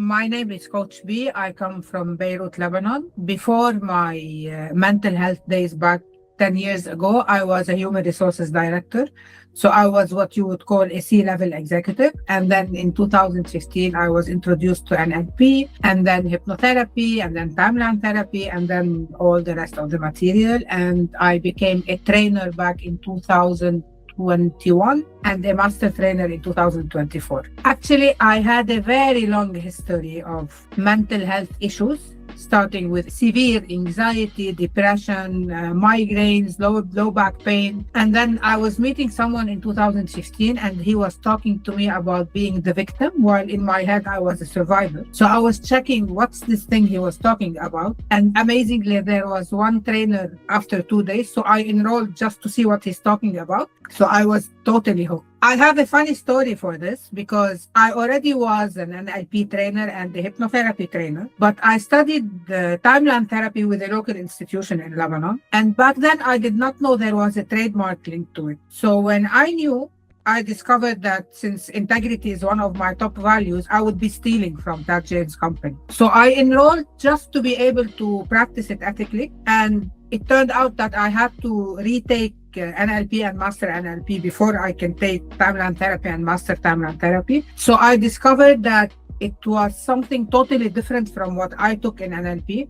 My name is Coach B. I come from Beirut, Lebanon. Before my mental health days back 10 years ago, I was a human resources director. So I was what you would call a C-level executive. And then in 2015, I was introduced to NLP and then hypnotherapy and then timeline therapy and then all the rest of the material. And I became a trainer back in 2021 and a master trainer in 2024. Actually, I had a very long history of mental health issues, starting with severe anxiety, depression, migraines, low back pain. And then I was meeting someone in 2015 and he was talking to me about being the victim, while in my head I was a survivor. So I was checking what's this thing he was talking about. And amazingly, there was one trainer after 2 days. So I enrolled just to see what he's talking about. So I was totally hooked. I have a funny story for this because I already was an NLP trainer and a hypnotherapy trainer, but I studied the timeline therapy with a local institution in Lebanon. And back then I did not know there was a trademark linked to it. So when I knew, I discovered that since integrity is one of my top values, I would be stealing from that James company. So I enrolled just to be able to practice it ethically. And it turned out that I had to retake NLP and Master NLP before I can take timeline therapy and Master timeline therapy. So I discovered that it was something totally different from what I took in NLP.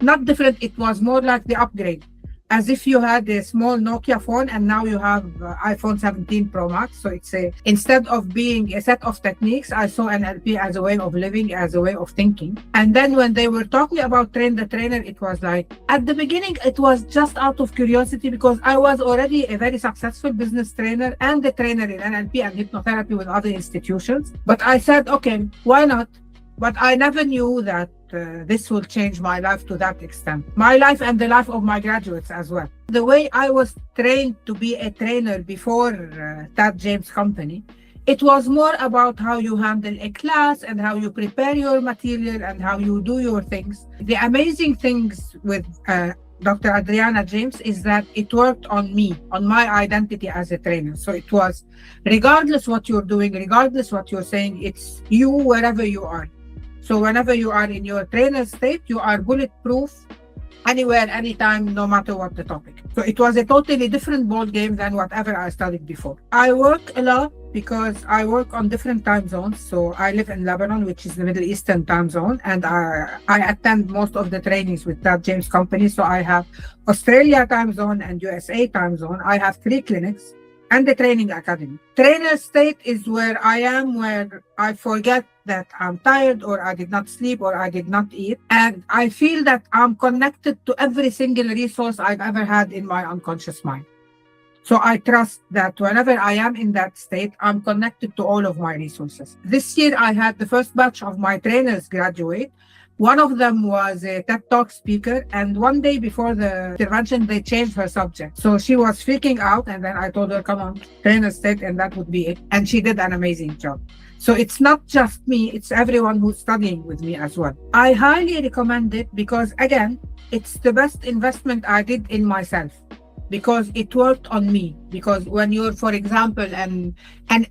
Not different, it was more like the upgrade. As if you had a small Nokia phone and now you have iPhone 17 Pro Max. So it's instead of being a set of techniques, I saw NLP as a way of living, as a way of thinking. And then when they were talking about train the trainer, it was like, at the beginning, it was just out of curiosity because I was already a very successful business trainer and a trainer in NLP and hypnotherapy with other institutions. But I said, okay, why not? But I never knew that this will change my life to that extent. My life and the life of my graduates as well. The way I was trained to be a trainer before that James company, it was more about how you handle a class and how you prepare your material and how you do your things. The amazing things with Dr. Adriana James is that it worked on me, on my identity as a trainer. So it was, regardless what you're doing, regardless what you're saying, it's you wherever you are. So whenever you are in your trainer state, you are bulletproof anywhere, anytime, no matter what the topic. So it was a totally different ball game than whatever I studied before. I work a lot because I work on different time zones. So I live in Lebanon, which is the Middle Eastern time zone, and I attend most of the trainings with that James company. So I have Australia time zone and USA time zone. I have 3 clinics and the training academy. Trainer state is where I am, where I forget that I'm tired or I did not sleep or I did not eat. And I feel that I'm connected to every single resource I've ever had in my unconscious mind. So I trust that whenever I am in that state, I'm connected to all of my resources. This year, I had the first batch of my trainers graduate. One of them was a TED Talk speaker, and one day before the intervention, they changed her subject. So she was freaking out, and then I told her, come on, trainer state, and that would be it. And she did an amazing job. So it's not just me, it's everyone who's studying with me as well. I highly recommend it because, again, it's the best investment I did in myself because it worked on me. Because when you're, for example, a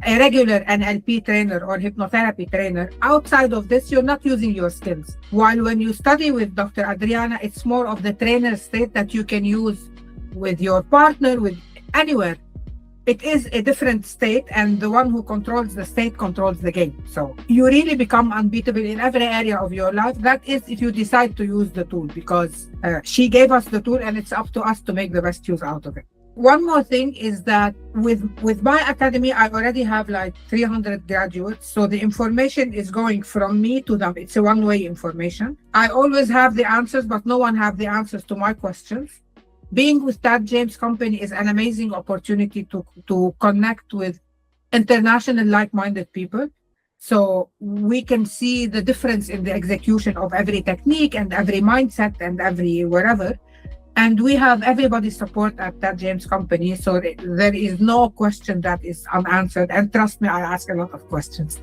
regular NLP trainer or hypnotherapy trainer, outside of this, you're not using your skills. While when you study with Dr. Adriana, it's more of the trainer state that you can use with your partner, with anywhere. It is a different state, and the one who controls the state controls the game. So you really become unbeatable in every area of your life. That is if you decide to use the tool, because she gave us the tool and it's up to us to make the best use out of it. One more thing is that with my academy, I already have like 300 graduates. So the information is going from me to them. It's a one-way information. I always have the answers, but no one have the answers to my questions. Being with that James company is an amazing opportunity to connect with international like-minded people. So we can see the difference in the execution of every technique and every mindset and every wherever. And we have everybody's support at that James company. So there is no question that is unanswered. And trust me, I ask a lot of questions.